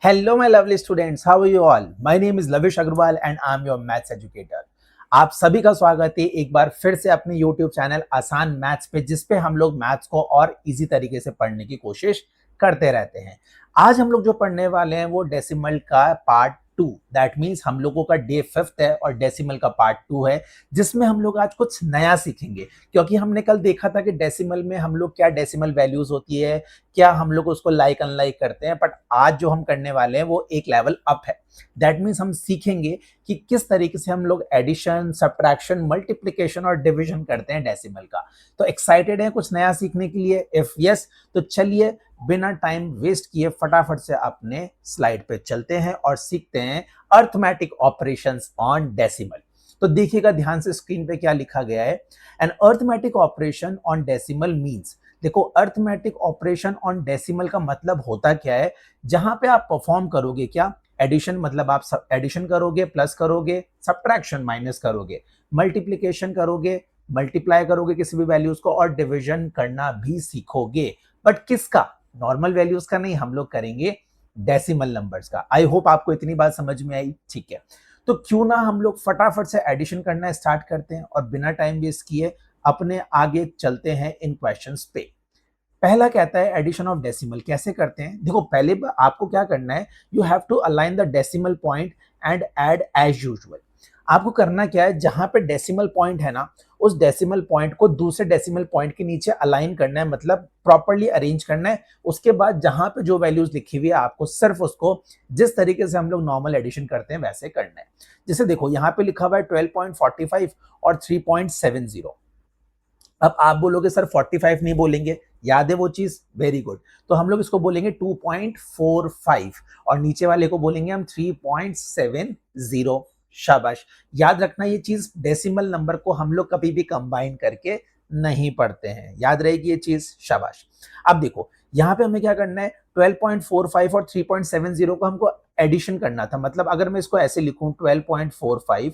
Hello, my lovely students. How are you all? My name is Lavish Agrawal and I'm your maths educator. आप सभी का स्वागत है एक बार फिर से अपने YouTube चैनल आसान मैथ्स पे, जिस पे हम लोग मैथ्स को और इजी तरीके से पढ़ने की कोशिश करते रहते हैं। आज हम लोग जो पढ़ने वाले हैं वो डेसिमल का पार्ट 2, दैट मीन्स हम लोगों का डे 5th है और डेसिमल का पार्ट 2 है, जिसमें हम लोग आज कुछ नया सीखेंगे। क्योंकि हमने कल देखा था कि डेसिमल में हम लोग क्या डेसिमल वैल्यूज होती है, क्या हम लोग उसको लाइक अनलाइक करते हैं, बट आज जो हम करने वाले हैं वो एक लेवल अप है। दैट मीन्स हम सीखेंगे कि किस तरीके से हम लोग एडिशन, सब्ट्रैक्शन, मल्टीप्लिकेशन और डिवीजन करते हैं डेसिमल का। तो एक्साइटेड है कुछ नया सीखने के लिए? इफ यस, तो चलिए बिना टाइम वेस्ट किए फटाफट से अपने स्लाइड पे चलते हैं और सीखते हैं अर्थमेटिक ऑपरेशंस ऑन डेसिमल। तो देखिएगा ध्यान से स्क्रीन पे क्या लिखा गया है। An arithmetic operation on decimal means, देखो अर्थमेटिक ऑपरेशन ऑन डेसिमल का मतलब होता क्या है, जहां पे आप परफॉर्म करोगे क्या, एडिशन मतलब आप एडिशन करोगे, प्लस करोगे, सब्ट्रैक्शन माइनस करोगे, मल्टीप्लिकेशन करोगे, मल्टीप्लाई करोगे किसी भी वैल्यूज को, और डिवीजन करना भी सीखोगे। बट किसका? नॉर्मल वैल्यूज का नहीं, हम लोग करेंगे डेसिमल नंबर्स का। आई होप आपको इतनी बात समझ में आई। ठीक है, तो क्यों ना हम लोग फटाफट से एडिशन करना स्टार्ट करते हैं और बिना टाइम वेस्ट किए अपने आगे चलते हैं इन क्वेश्चंस पे। पहला कहता है एडिशन ऑफ डेसिमल कैसे करते हैं। देखो पहले आपको क्या करना है, you have to align the decimal point and add as usual. आपको करना क्या है, जहां पे डेसिमल पॉइंट है ना, उस डेसिमल पॉइंट को दूसरे डेसिमल पॉइंट के नीचे अलाइन करना है, मतलब प्रॉपर्ली अरेंज करना है। उसके बाद जहां पे जो वैल्यूज लिखी हुई है आपको सिर्फ उसको जिस तरीके से हम लोग नॉर्मल एडिशन करते हैं वैसे करना है। जैसे देखो यहाँ पे लिखा हुआ है 12.45 और 3.70। अब आप बोलोगे सर 45 नहीं बोलेंगे, याद है वो चीज? Very good. तो हम लोग इसको बोलेंगे 2.45 और नीचे वाले को बोलेंगे हम 3.70। शाबाश। याद रखना ये चीज, डेसिमल नंबर को हम लोग कभी भी कंबाइन करके नहीं पढ़ते हैं, याद रहेगी ये चीज। शाबाश। अब देखो यहाँ पे हमें क्या करना है, 12.45 और 3.70 को हमको एडिशन करना था। मतलब अगर मैं इसको ऐसे लिखूं 12.45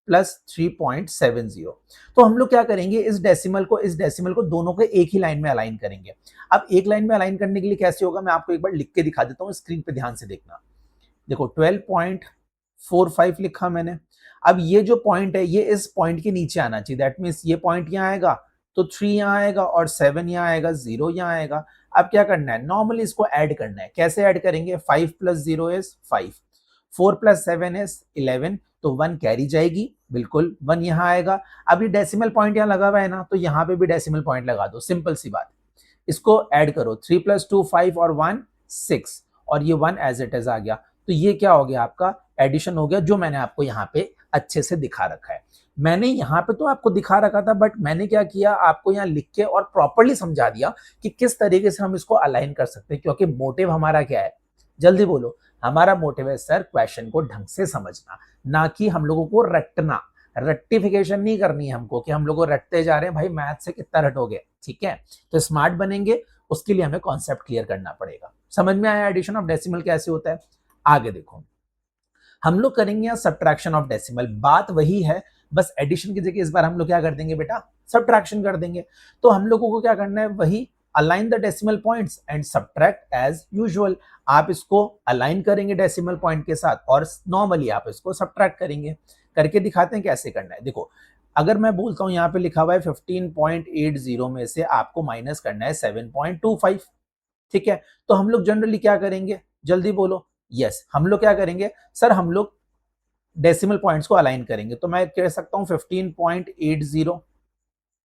प्लस 3.70, तो हम लोग क्या करेंगे, इस डेसिमल को दोनों को एक ही लाइन में अलाइन करेंगे। अब एक लाइन में अलाइन करने के लिए कैसे होगा, मैं आपको एक बार लिख के दिखा देता हूँ, स्क्रीन पे ध्यान से देखना। देखो 12.45 लिखा मैंने। अब ये जो पॉइंट है ये इस पॉइंट के नीचे आना चाहिए, दैट मीन्स ये पॉइंट यहाँ आएगा तो 3 यहाँ आएगा और 7 यहाँ आएगा, 0 यहाँ आएगा। अब क्या करना है, नॉर्मली इसको ऐड करना है। कैसे ऐड करेंगे, 5 प्लस 0 इज 5, 4 प्लस 7 इज 11, तो 1 कैरी जाएगी, बिल्कुल 1 यहाँ आएगा। अब ये डेसिमल पॉइंट यहाँ लगा हुआ है ना, तो यहाँ पे भी डेसिमल पॉइंट लगा दो, सिंपल सी बात। इसको ऐड करो, 3 प्लस 2 5 और 1 6, और ये 1 एज इट इज आ गया। तो ये क्या हो गया, आपका एडिशन हो गया, जो मैंने आपको यहाँ पे अच्छे से दिखा रखा है। मैंने यहाँ पे तो आपको दिखा रखा था, बट मैंने क्या किया, आपको यहाँ लिख के और प्रॉपरली समझा दिया कि किस तरीके से हम इसको अलाइन कर सकते हैं। क्योंकि मोटिव हमारा क्या है, जल्दी बोलो। हमारा मोटिव है सर क्वेश्चन को ढंग से समझना, ना कि हम लोगों को रटना। रट्टिफिकेशन नहीं करनी है हमको कि हम लोग को रटते जा रहे हैं, भाई मैथ से कितना रटोगे। ठीक है, तो स्मार्ट बनेंगे उसके लिए हमें कॉन्सेप्ट क्लियर करना पड़ेगा। समझ में आया एडिशन ऑफ डेसिमल कैसे होता है? आगे देखो, हम लोग करेंगे यहाँ सब्ट्रैक्शन ऑफ डेसिमल। बात वही है, बस एडिशन की जगह इस बार हम लोग क्या कर देंगे बेटा, सब्ट्रैक्शन कर देंगे। तो हम लोगों को क्या करना है, वही align the decimal points and subtract as usual. आप इसको अलाइन करेंगे डेसिमल पॉइंट के साथ और नॉर्मली आप इसको सब्ट्रैक्ट करेंगे। करके दिखाते हैं कैसे करना है। देखो अगर मैं बोलता हूं यहाँ पे लिखा हुआ है 15.80 में से आपको माइनस करना है 7.25। ठीक है, तो हम लोग जनरली क्या करेंगे, जल्दी बोलो। यस, हम लोग क्या करेंगे सर, हम लोग डेसिमल पॉइंट्स को अलाइन करेंगे। तो मैं कह सकता हूं 15.80।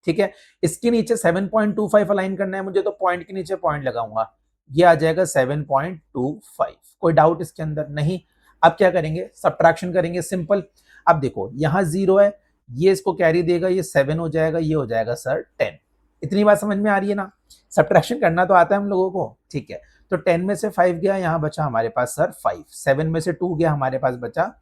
ठीक है, इसके नीचे 7.25 अलाइन करना है मुझे, तो पॉइंट के नीचे पॉइंट लगाऊंगा, ये आ जाएगा 7.25। कोई डाउट इसके अंदर नहीं? अब क्या करेंगे, सब्ट्रैक्शन करेंगे, सिंपल। अब देखो यहाँ 0 है, ये इसको कैरी देगा, ये 7 हो जाएगा, ये हो जाएगा सर 10। इतनी बात समझ में आ रही है ना? सब्ट्रैक्शन करना तो आता है हम लोगों को। ठीक है, तो 10 में से 5 गया, यहाँ बचा हमारे पास सर 5। 7 में से 2 गया, हमारे पास बचा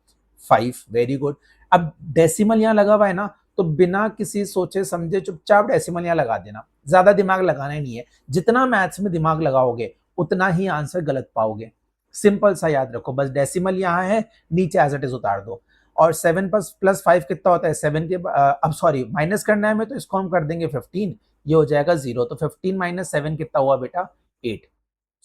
5। Very good. अब डेसिमल यहाँ लगा हुआ है ना, तो बिना किसी सोचे समझे चुपचाप डेसिमल यहाँ लगा देना, ज्यादा दिमाग लगाना ही नहीं है। जितना मैथ्स में दिमाग लगाओगे उतना ही आंसर गलत पाओगे। सिंपल सा याद रखो, बस डेसिमल यहाँ है, नीचे एज इट इज उतार दो। और 7 प्लस 5 कितना होता है, 7 के अब सॉरी माइनस करना है हमें, तो इसको हम कर देंगे 15, ये हो जाएगा 0। तो 15 माइनस 7 कितना हुआ बेटा, 8।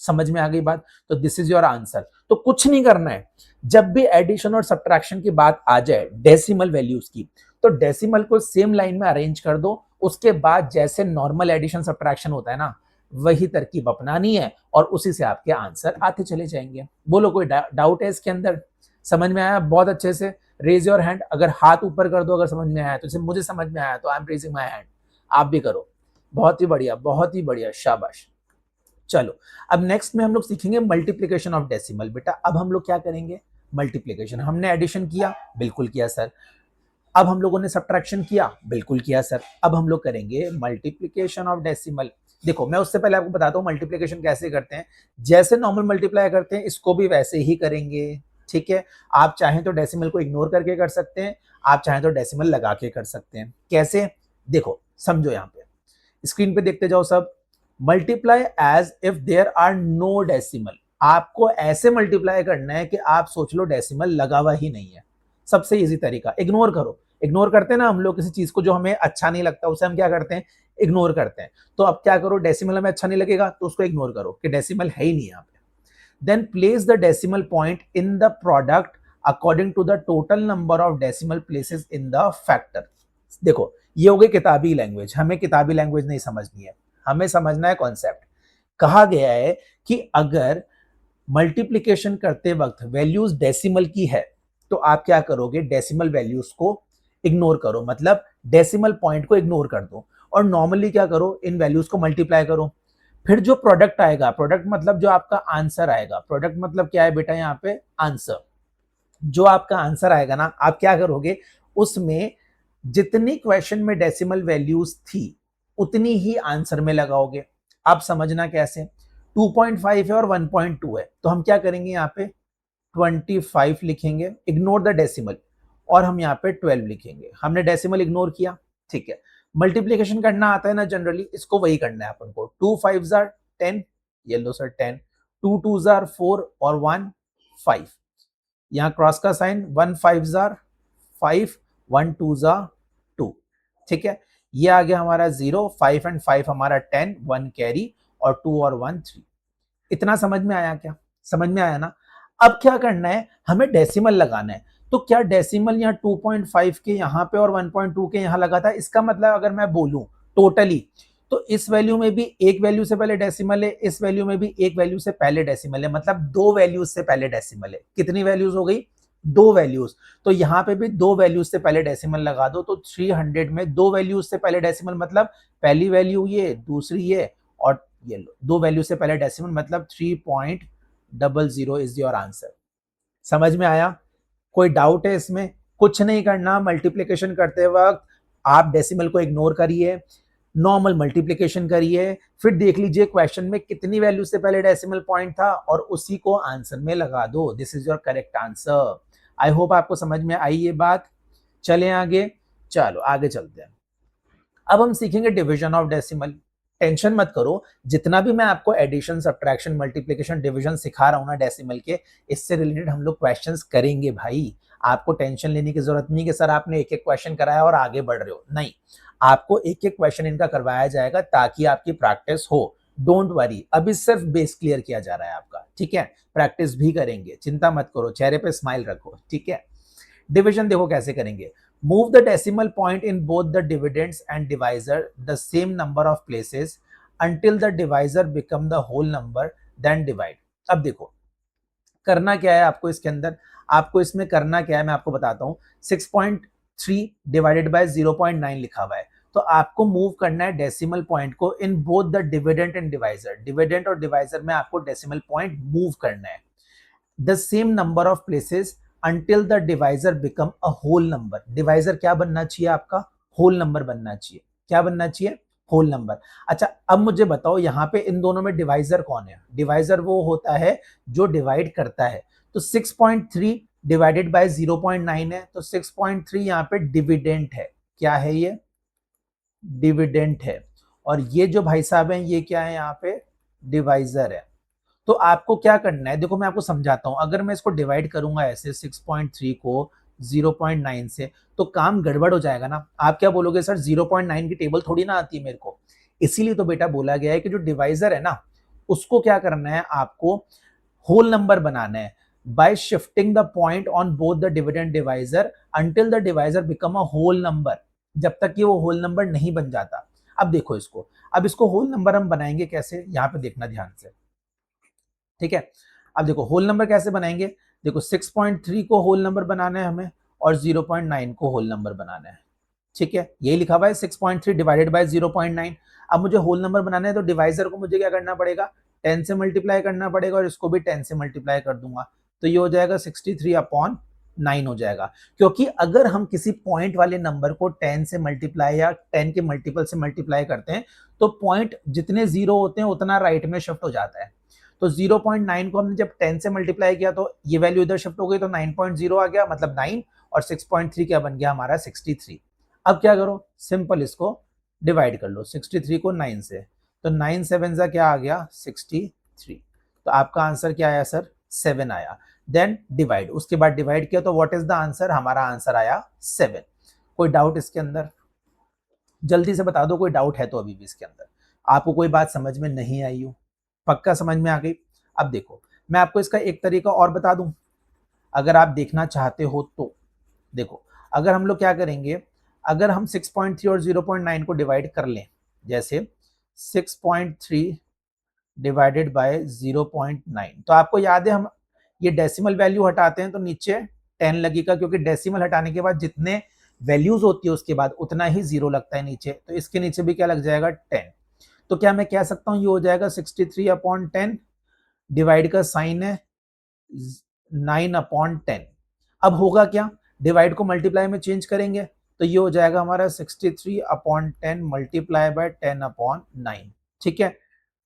समझ में आ गई बात? तो दिस इज योर आंसर। तो कुछ नहीं करना है, जब भी एडिशन और सब्ट्रैक्शन की बात आ जाए डेसिमल वैल्यूज की, तो डेसिमल को सेम लाइन में अरेंज कर दो, उसके बाद जैसे नॉर्मल एडिशन सब्ट्रैक्शन होता है ना, वही तरकीब अपनानी है और उसी से आपके आंसर आते चले जाएंगे। बोलो कोई डाउट है इसके अंदर? समझ में आया बहुत अच्छे से? रेज योर हैंड, अगर हाथ ऊपर कर दो अगर समझ में आया तो। जैसे मुझे समझ में आया तो I am raising my hand, आप भी करो। बहुत ही बढ़िया, बहुत ही बढ़िया, शाबाश। चलो, अब नेक्स्ट में हम लोग सीखेंगे मल्टीप्लीकेशन ऑफ डेसिमल। बेटा अब हम लोग क्या करेंगे? मल्टीप्लीकेशन। हमने एडिशन किया, बिल्कुल किया सर। अब हम लोगों ने सब्ट्रैक्शन किया, बिल्कुल किया सर। अब हम लोग करेंगे मल्टीप्लीकेशन ऑफ डेसिमल। देखो मैं उससे पहले आपको बताता हूँ मल्टीप्लीकेशन कैसे करते हैं। जैसे नॉर्मल मल्टीप्लाई करते हैं इसको भी वैसे ही करेंगे, ठीक है। आप चाहें तो डेसिमल को इग्नोर करके कर सकते हैं, आप चाहें तो डेसिमल लगा के कर सकते हैं। कैसे? देखो समझो, यहाँ पे स्क्रीन पे देखते जाओ सब। Multiply as if there are no decimal. आपको ऐसे मल्टीप्लाई करना है कि आप सोच लो डेसिमल लगा हुआ ही नहीं है। सबसे इजी तरीका, इग्नोर करो। इग्नोर करते हैं ना हम लोग किसी चीज को, जो हमें अच्छा नहीं लगता उसे हम क्या करते हैं? इग्नोर करते हैं। तो अब क्या करो, डेसिमल हमें अच्छा नहीं लगेगा तो उसको इग्नोर करो कि डेसिमल है ही नहीं यहाँ पे। Then place the decimal point in the product according to the total number of decimal places in the factor. देखो ये हो गई किताबी लैंग्वेज, हमें किताबी लैंग्वेज नहीं समझनी है, हमें समझना है कॉन्सेप्ट। कहा गया है कि अगर मल्टीप्लिकेशन करते वक्त वैल्यूज डेसिमल की है तो आप क्या करोगे? डेसिमल वैल्यूज को इग्नोर करो, मतलब डेसिमल पॉइंट को इग्नोर कर दो और नॉर्मली क्या करो? इन वैल्यूज को मल्टीप्लाई करो। फिर जो प्रोडक्ट आएगा, प्रोडक्ट मतलब जो आपका आंसर आएगा, प्रोडक्ट मतलब क्या है बेटा? यहाँ पे आंसर। जो आपका आंसर आएगा ना, आप क्या करोगे? उसमें जितनी क्वेश्चन में डेसिमल वैल्यूज थी उतनी ही आंसर में लगाओगे। आप समझना कैसे? 2.5 है और 1.2 है, तो हम क्या करेंगे? यहाँ पे 25 लिखेंगे, इग्नोर द डेसिमल, और हम यहाँ पे 12 लिखेंगे। हमने डेसिमल इग्नोर किया, ठीक है। मल्टीप्लीकेशन करना आता है ना जनरली, इसको वही करना है अपन को। 2 5 आर 10, ये लो सर 10, 2 2 आर 4 और 1 5। यहाँ क्रॉस का साइन, 1 5 आर 5, 1 2 आर 2, ठीक है। ये आ गया हमारा 0, 5 एंड 5 हमारा 10, 1 कैरी और 2 और 1 3। इतना समझ में आया क्या? समझ में आया ना? अब क्या करना है? हमें डेसिमल लगाना है। तो क्या डेसिमल यहाँ 2.5 के यहाँ पे और 1.2 के यहाँ लगा था? इसका मतलब अगर मैं बोलूं टोटली, तो इस वैल्यू में भी एक वैल्यू से पहले डेसिमल है, इस वैल्यू में भी एक वैल्यू से पहले डेसिमल है, मतलब दो वैल्यूज से पहले डेसिमल है। कितनी वैल्यूज हो गई? दो वैल्यूज। तो यहाँ पे भी दो वैल्यूज से पहले डेसिमल लगा दो। तो 300 में दो वैल्यूज से पहले डेसिमल मतलब पहली वैल्यू ये, दूसरी ये, और ये लो दो वैल्यू से पहले डेसिमल, मतलब 3.00 इज योर आंसर। समझ में आया? कोई डाउट है इसमें? कुछ नहीं करना, मल्टीप्लिकेशन करते वक्त आप डेसिमल को इग्नोर करिए, नॉर्मल मल्टीप्लिकेशन करिए, फिर देख लीजिए क्वेश्चन में कितनी वैल्यू से पहले डेसिमल पॉइंट था और उसी को आंसर में लगा दो। This is your correct answer. I hope आपको समझ में आई ये बात। चलें आगे, चलो आगे चलते हैं। अब हम सीखेंगे डिवीजन ऑफ डेसिमल। टेंशन मत करो, जितना भी मैं आपको एडिशन, सब्ट्रैक्शन, मल्टीप्लिकेशन, डिवीजन सिखा रहा हूं ना डेसिमल के, इससे रिलेटेड हम लोग क्वेश्चंस करेंगे भाई। आपको टेंशन लेने की जरूरत नहीं कि सर आपने एक एक क्वेश्चन कराया और आगे बढ़ रहे हो, नहीं। आपको एक एक क्वेश्चन इनका करवाया जाएगा ताकि आपकी प्रैक्टिस हो। डोंट वरी, अभी सिर्फ बेस क्लियर किया जा रहा है आपका, ठीक है। प्रैक्टिस भी करेंगे, चिंता मत करो, चेहरे पे स्माइल रखो, ठीक है। डिवीजन देखो कैसे करेंगे। Move the decimal point in both the dividends and divisor the same number of places until the divisor become the whole number, then divide। अब देखो करना क्या है आपको इसके अंदर, आपको इसमें करना क्या है मैं आपको बताता हूँ। 6.3 डिवाइडेड बाय 0.9 लिखा हुआ है, तो आपको मूव करना है डेसिमल पॉइंट को in both the dividend and divisor. Dividend और डिवाइजर में आपको डेसिमल पॉइंट मूव करना है the same number of places until the divisor become a whole number। Divisor क्या बनना चाहिए आपका? होल नंबर बनना चाहिए। क्या बनना चाहिए? Whole number. अच्छा अब मुझे बताओ यहाँ पे इन दोनों में डिवाइजर कौन है? डिवाइजर वो होता है जो डिवाइड करता है। तो 6.3 डिवाइडेड बाय 0.9 है, तो 6.3 यहाँ पे डिविडेंट है। क्या है ये? डिविडेंट है। और ये जो भाई साहब हैं ये क्या है? यहाँ पे डिवाइजर है। तो आपको क्या करना है, देखो मैं आपको समझाता हूं। अगर मैं इसको डिवाइड करूंगा ऐसे 6.3 को 0.9 से, तो काम गड़बड़ हो जाएगा ना। आप क्या बोलोगे सर 0.9 की टेबल थोड़ी ना आती है मेरे को। इसीलिए तो बेटा बोला गया है कि जो डिवाइजर है ना उसको क्या करना है आपको, होल नंबर बनाना है by shifting the point on both the dividend divisor until the divisor become a whole number, जब तक कि वो होल नंबर नहीं बन जाता। अब देखो इसको, अब इसको होल नंबर हम बनाएंगे कैसे, यहां पे देखना ध्यान से, ठीक है। अब देखो होल नंबर कैसे बनाएंगे, देखो 6.3 को होल नंबर बनाना है हमें और 0.9 को होल नंबर बनाना है, ठीक है। यही लिखा हुआ है 6.3 डिवाइडेड बाय 0.9। अब मुझे होल नंबर बनाना है तो डिवाइजर को मुझे क्या करना पड़ेगा, 10 से मल्टीप्लाई करना पड़ेगा और इसको भी 10 से मल्टीप्लाई कर दूंगा, तो ये हो जाएगा 63/9 हो जाएगा। क्योंकि अगर हम किसी पॉइंट वाले नंबर को 10 से मल्टीप्लाई या 10 के मल्टीपल से मल्टीप्लाई करते हैं तो पॉइंट जितने जीरो होते हैं उतना राइट में शिफ्ट हो जाता है। तो 0.9 को हमने जब 10 से मल्टीप्लाई किया तो ये वैल्यू इधर शिफ्ट हो गई, तो 9.0 आ गया, मतलब 9, और 6.3 क्या बन गया हमारा 63। अब क्या करो, सिंपल इसको डिवाइड कर लो 63 को 9 से, तो 9 7 जा क्या आ गया 63, तो आपका आंसर क्या आया सर 7 आया। देन डिवाइड, उसके बाद डिवाइड किया तो व्हाट इज द आंसर, हमारा आंसर आया 7। कोई डाउट इसके अंदर, जल्दी से बता दो कोई डाउट है तो अभी भी इसके अंदर, आपको कोई बात समझ में नहीं आई हो, पक्का समझ में आ गई। अब देखो मैं आपको इसका एक तरीका और बता दूं, अगर आप देखना चाहते हो तो देखो, अगर हम लोग क्या करेंगे, अगर हम 6.3 और 0.9 को डिवाइड कर लें, जैसे 6.3 डिवाइडेड बाय 0.9, तो आपको याद है हम ये डेसिमल वैल्यू हटाते हैं तो नीचे 10 लगेगा, क्योंकि डेसिमल हटाने के बाद जितने वैल्यूज होती है उसके बाद उतना ही जीरो लगता है नीचे, तो इसके नीचे भी क्या लग जाएगा 10। तो क्या मैं कह सकता हूं ये हो जाएगा 63/10, डिवाइड का साइन है 9/10। अब होगा क्या, डिवाइड को मल्टीप्लाई में चेंज करेंगे तो ये हो जाएगा हमारा 63/10 मल्टीप्लाई बाय 10/9, ठीक है।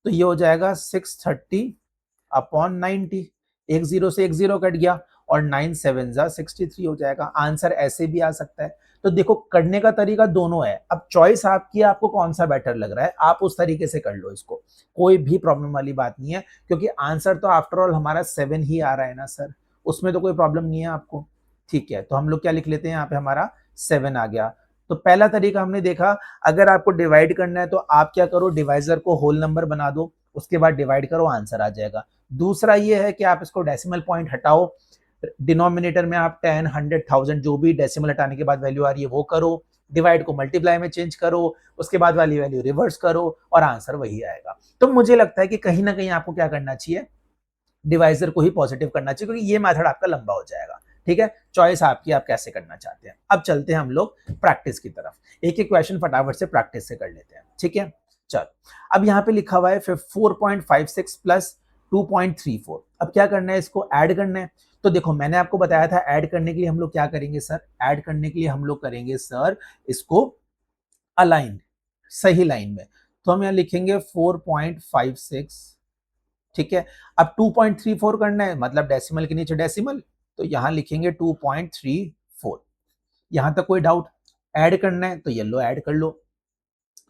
तो ये हो जाएगा 630/90, एक जीरो से एक जीरो कट गया और 9 7 जा 63 हो जाएगा। आंसर ऐसे भी आ सकता है। तो देखो करने का तरीका दोनों है, अब चॉइस आपकी है, आपको कौन सा बेटर लग रहा है आप उस तरीके से कर लो इसको, कोई भी प्रॉब्लम वाली बात नहीं है, क्योंकि आंसर तो आफ्टर ऑल हमारा 7 ही आ रहा है ना सर, उसमें तो कोई प्रॉब्लम नहीं है आपको, ठीक है। तो हम लोग क्या लिख लेते हैं, यहाँ पे हमारा 7 आ गया। तो पहला तरीका हमने देखा, अगर आपको डिवाइड करना है तो आप क्या करो, डिवाइजर को होल नंबर बना दो, उसके बाद डिवाइड करो आंसर आ जाएगा। दूसरा ये है कि आप इसको डेसिमल पॉइंट हटाओ, डिनोमिनेटर में आप 10 100 1000 जो भी डेसिमल हटाने के बाद वैल्यू आ रही है वो करो, डिवाइड को मल्टीप्लाई में चेंज करो, उसके बाद वाली वैल्यू रिवर्स करो और आंसर वही आएगा। तो मुझे लगता है कि कहीं ना कहीं आपको क्या करना चाहिए, डिवाइजर को ही पॉजिटिव करना चाहिए, क्योंकि ये मेथड आपका लंबा हो जाएगा, ठीक है। चॉइस आपकी, आप कैसे करना चाहते हैं। अब चलते हैं हम लोग प्रैक्टिस की तरफ, एक एक क्वेश्चन फटाफट से प्रैक्टिस से कर लेते हैं, ठीक है। चलो अब यहाँ पे लिखा हुआ है 4.56 प्लस 2.34, अब क्या करना है, इसको ऐड करना है। तो देखो मैंने आपको बताया था ऐड करने के लिए हम लोग क्या करेंगे सर, ऐड करने के लिए हम लोग करेंगे सर इसको अलाइन, सही लाइन में। तो हम यहाँ लिखेंगे 4.56, ठीक है। अब 2.34 करना है, मतलब डेसिमल के नीचे डेसिमल, तो यहां लिखेंगे 2.34। यहां तक कोई डाउट, ऐड करना है तो येलो ऐड कर लो।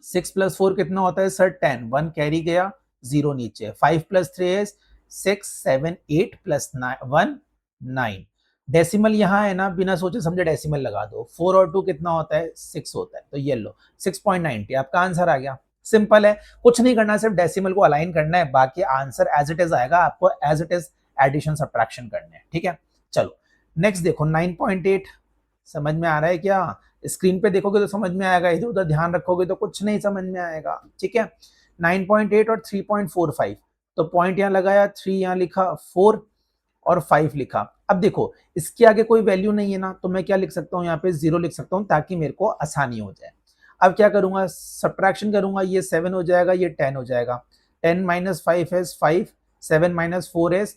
6 + 4 कितना होता है सर 10, 1 कैरी गया, 0 नीचे, 5 + 3 इज 6 7 8 + 1 9, डेसिमल यहां है ना, बिना सोचे समझे डेसिमल लगा दो, 4 और 2 कितना होता है 6 होता है, तो ये लो 6.90 आपका आंसर आ गया। सिंपल है, कुछ नहीं करना, सिर्फ डेसिमल को अलाइन करना है, बाकी आंसर एज इट इज आएगा, आपको as it is addition subtraction करने हैं, ठीक है। चलो नेक्स्ट देखो 9.8, समझ में आ रहा है क्या, स्क्रीन पे देखोगे तो समझ में आएगा, इधर उधर ध्यान रखोगे तो कुछ नहीं समझ में आएगा, ठीक है। 9.8 और 3.45, तो पॉइंट यहां लगाया, 3 यहां लिखा, 4 और 5 लिखा। अब देखो इसके आगे कोई वैल्यू नहीं है ना, तो मैं क्या लिख सकता हूं, यहाँ पे 0 लिख सकता हूं ताकि मेरे को आसानी हो जाए। अब क्या करूंगा, सब्ट्रैक्शन करूंगा, ये 7 हो जाएगा, ये 10 हो जाएगा, 10 - 5 इज 5, 7 - 4 इज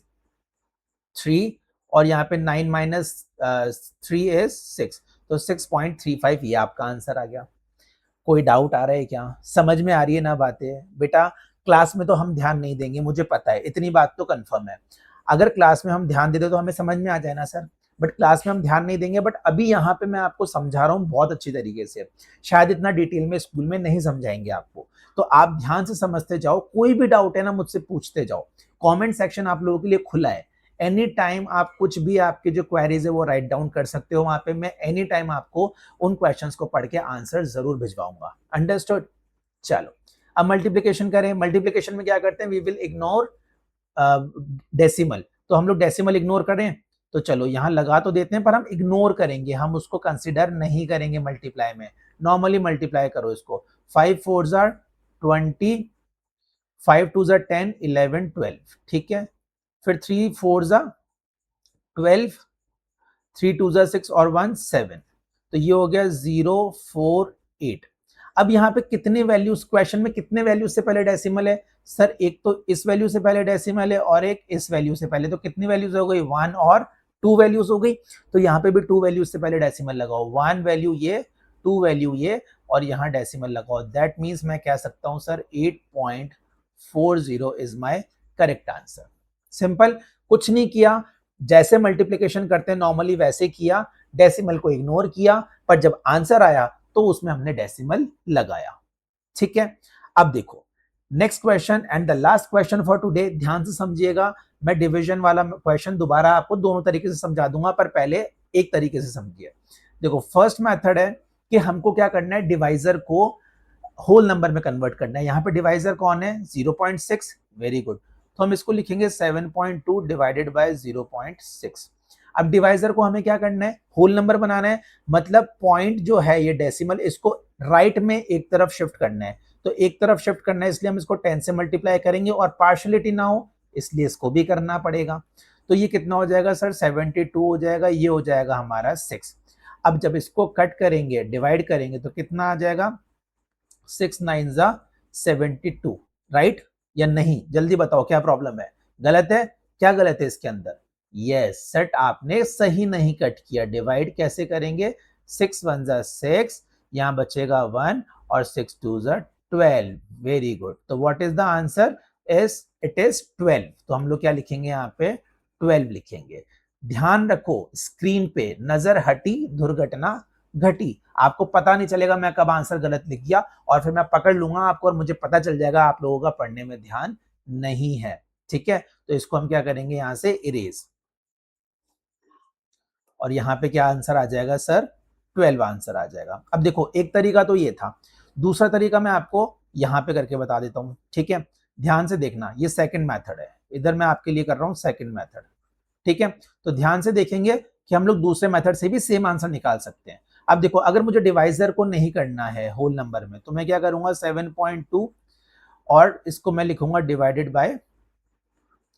3, और यहाँ पे 9 - 3 इज 6, तो 6.35 ये आपका आंसर आ गया। कोई डाउट आ रहा है क्या, समझ में आ रही है ना बातें बेटा। क्लास में तो हम ध्यान नहीं देंगे, मुझे पता है, इतनी बात तो कंफर्म है। अगर क्लास में हम ध्यान दे दे तो हमें समझ में आ जाए ना सर, बट क्लास में हम ध्यान नहीं देंगे, बट अभी यहाँ पे मैं आपको समझा रहा हूँ बहुत अच्छी तरीके से, शायद इतना डिटेल में स्कूल में नहीं समझाएंगे आपको, तो आप ध्यान से समझते जाओ, कोई भी डाउट है ना मुझसे पूछते जाओ, कमेंट सेक्शन आप लोगों के लिए खुला है, एनी टाइम आप कुछ भी आपके जो क्वेरीज है वो राइट डाउन कर सकते हो वहां पे, मैं एनी टाइम आपको उन क्वेश्चंस को पढ़ के आंसर जरूर भिजवाऊंगा, अंडरस्टूड। चलो अब मल्टीप्लिकेशन करें, मल्टीप्लिकेशन में क्या करते हैं, वी विल इग्नोर डेसिमल, तो हम लोग डेसिमल इग्नोर करें, तो चलो यहाँ लगा तो देते हैं पर हम इग्नोर करेंगे, हम उसको कंसिडर नहीं करेंगे मल्टीप्लाई में। नॉर्मली मल्टीप्लाई करो इसको, 5 4 जार 20, 5 2 जार 10, 11 12, ठीक है। फिर 3 4 जार 12, 3 2 जार 6 और 1 7, तो ये हो गया 0 4 8। अब यहाँ पे कितने वैल्यूज, क्वेश्चन में कितने वैल्यूज से पहले डेसिमल है सर, एक तो इस वैल्यू से पहले डेसिमल है और एक इस वैल्यू से पहले, तो कितनी वैल्यूज हो गई, 1 और 2 वैल्यूज हो गई। तो यहाँ पे भी 2 वैल्यूज से पहले डेसिमल लगाओ, 1 वैल्यू ये, 2 वैल्यू ये, और यहाँ डेसिमल लगाओ। दैट मीन्स मैं कह सकता हूँ sir 8.40 is my correct answer. Simple, कुछ नहीं किया, जैसे मल्टीप्लीकेशन करते हैं नॉर्मली वैसे किया, डेसिमल को इग्नोर किया, पर जब आंसर आया तो उसमें हमने डेसिमल लगाया, ठीक है। अब देखो next question and the last question for today, ध्यान से समझिएगा। मैं डिवीजन वाला क्वेश्चन दोबारा आपको दोनों तरीके से समझा दूंगा, पर पहले एक तरीके से समझिए। देखो फर्स्ट मेथड है कि हमको क्या करना है, डिवाइजर को होल नंबर में कन्वर्ट करना है। यहाँ पे डिवाइजर कौन है, 0.6, वेरी गुड, तो हम इसको लिखेंगे 7.2 डिवाइडेड बाय 0.6। अब डिवाइजर को हमें क्या करना है, होल नंबर बनाना है, मतलब पॉइंट जो है ये डेसिमल, इसको राइट में एक तरफ शिफ्ट करना है, तो एक तरफ शिफ्ट करना है, इसलिए हम इसको 10 से मल्टीप्लाई करेंगे, और पार्शियलिटी ना हो इसलिए इसको भी करना पड़ेगा। तो ये कितना हो जाएगा सर, 72 हो जाएगा, ये हो जाएगा हमारा 6। अब जब इसको कट करेंगे, डिवाइड करेंगे, तो कितना आ जाएगा, 6 9 जा 72, राइट या नहीं, जल्दी बताओ क्या प्रॉब्लम है, गलत है, क्या गलत है इसके अंदर, यस सेट आपने सही नहीं कट किया। डिवाइड कैसे करेंगे, 6 1 जा 6, यहाँ बचेगा 1, और 6 2 जा 12, वेरी गुड। तो what is the answer, is it is 12, तो हम लोग क्या लिखेंगे यहाँ पे, 12 लिखेंगे। ध्यान रखो स्क्रीन पे नजर हटी दुर्घटना घटी, आपको पता नहीं चलेगा मैं कब आंसर गलत लिख गया, और फिर मैं पकड़ लूंगा आपको और मुझे पता चल जाएगा आप लोगों का पढ़ने में ध्यान नहीं है, ठीक है। तो इसको हम क्या करेंगे, यहां से इरेज, और यहाँ पे क्या आंसर आ जाएगा सर, 12 आंसर आ जाएगा। अब देखो एक तरीका तो ये था, दूसरा तरीका मैं आपको यहाँ पे करके बता देता हूँ, ठीक है। ध्यान से देखना, ये सेकंड मेथड है, इधर मैं आपके लिए कर रहा हूँ सेकंड मेथड, ठीक है। तो ध्यान से देखेंगे कि हम लोग दूसरे मेथड से भी सेम आंसर निकाल सकते हैं। अब देखो अगर मुझे डिवाइजर को नहीं करना है होल नंबर में, तो मैं क्या करूंगा, 7.2 और इसको मैं लिखूंगा डिवाइडेड बाय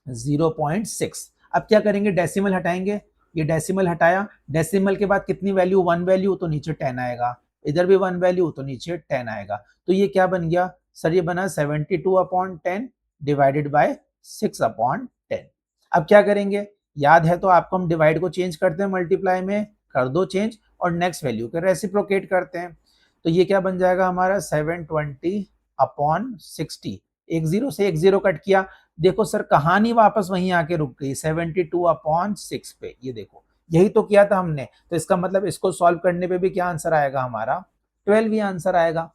0.6। अब क्या करेंगे, डेसिमल हटाएंगे, ये डेसिमल हटाया, डेसिमल के बाद कितनी वैल्यू, 1 वैल्यू, तो नीचे 10 आएगा, इधर भी 1 वैल्यू, तो नीचे 10 आएगा। तो ये क्या बन गया सर, ये बना 72/10 डिवाइडेड बाय 6/10। अब क्या करेंगे, याद है तो आपको हम डिवाइड को चेंज करते हैं मल्टीप्लाई में, कर दो चेंज, और नेक्स्ट वैल्यू के रेसिप्रोकेट करते हैं। तो ये क्या बन जाएगा हमारा, 720/60, एक जीरो से एक जीरो कट किया, देखो सर कहानी वापस वहीं आके रुक गई, 72/6 पे, ये देखो यही तो किया था हमने, तो इसका मतलब इसको सॉल्व करने पे भी क्या आंसर आएगा हमारा, 12 ही आंसर आएगा।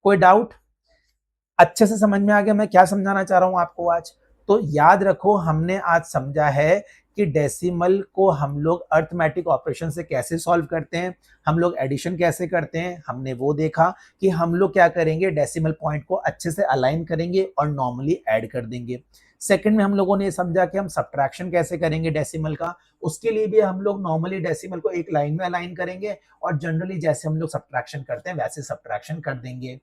कोई डाउट, अच्छे से समझ में आ गया मैं क्या समझाना चाह रहा हूं आपको आज। तो याद रखो हमने आज समझा है कि डेसिमल को हम लोग अर्थमेटिक ऑपरेशन से कैसे सॉल्व करते हैं, हम लोग एडिशन कैसे करते हैं, हमने वो देखा कि हम लोग क्या करेंगे, डेसिमल पॉइंट को अच्छे से अलाइन करेंगे और नॉर्मली ऐड कर देंगे। सेकंड में हम लोगों ने समझा कि हम सब्ट्रैक्शन कैसे करेंगे डेसिमल का, उसके लिए भी हम लोग नॉर्मली डेसिमल को एक लाइन में अलाइन करेंगे, और जनरली जैसे हम लोग सब्ट्रैक्शन करते हैं वैसे सब्ट्रैक्शन कर देंगे।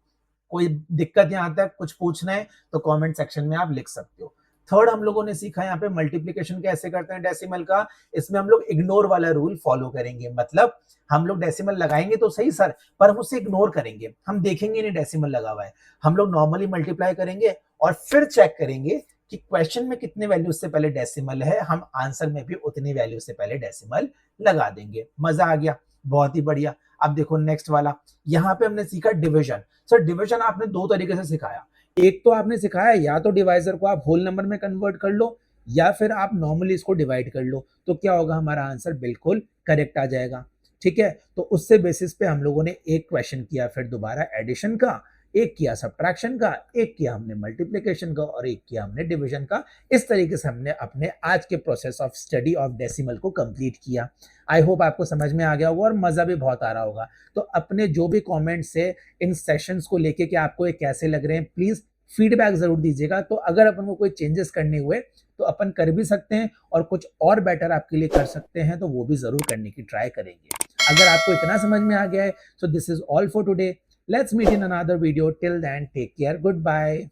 कोई दिक्कत यहाँ तक कुछ पूछना है तो कमेंट सेक्शन में आप लिख सकते हो। थर्ड हम लोगों ने सीखा यहाँ पे मल्टीप्लिकेशन कैसे करते हैं डेसिमल का, इसमें हम लोग इग्नोर वाला रूल फॉलो करेंगे, मतलब हम लोग डेसिमल लगाएंगे तो सही सर, पर हम उसे इग्नोर करेंगे, हम देखेंगे नहीं डेसिमल लगा हुआ है, हम लोग नॉर्मली मल्टीप्लाई करेंगे और फिर चेक करेंगे कि क्वेश्चन में कितने वैल्यू से पहले डेसिमल है, हम आंसर में भी उतनी वैल्यू से पहले डेसिमल लगा देंगे। मजा आ गया, बहुत ही बढ़िया। अब देखो नेक्स्ट वाला, यहाँ पे हमने सीखा डिविजन। सर डिविजन आपने दो तरीके से सिखाया, एक तो आपने सिखाया या तो डिवाइजर को आप होल नंबर में कन्वर्ट कर लो, या फिर आप नॉर्मली इसको डिवाइड कर लो, तो क्या होगा हमारा आंसर बिल्कुल करेक्ट आ जाएगा, ठीक है। तो उससे बेसिस पे हम लोगों ने एक क्वेश्चन किया फिर दोबारा एडिशन का, एक किया सब्ट्रैक्शन का, एक किया हमने मल्टीप्लिकेशन का और एक किया हमने डिवीजन का। इस तरीके से हमने अपने आज के process of study of decimal को कंप्लीट किया। आई होप आपको समझ में आ गया होगा और मज़ा भी बहुत आ रहा होगा। तो अपने जो भी कमेंट्स है इन सेशंस को लेके कि आपको ये कैसे लग रहे हैं, प्लीज़ फीडबैक ज़रूर दीजिएगा। तो अगर अपन को कोई चेंजेस करने हुए तो अपन कर भी सकते हैं और कुछ और बेटर आपके लिए कर सकते हैं, तो वो भी ज़रूर करने की ट्राई करेंगे। अगर आपको इतना समझ में आ गया है, so this is all for today. Let's meet in another video. Till then, take care. Goodbye.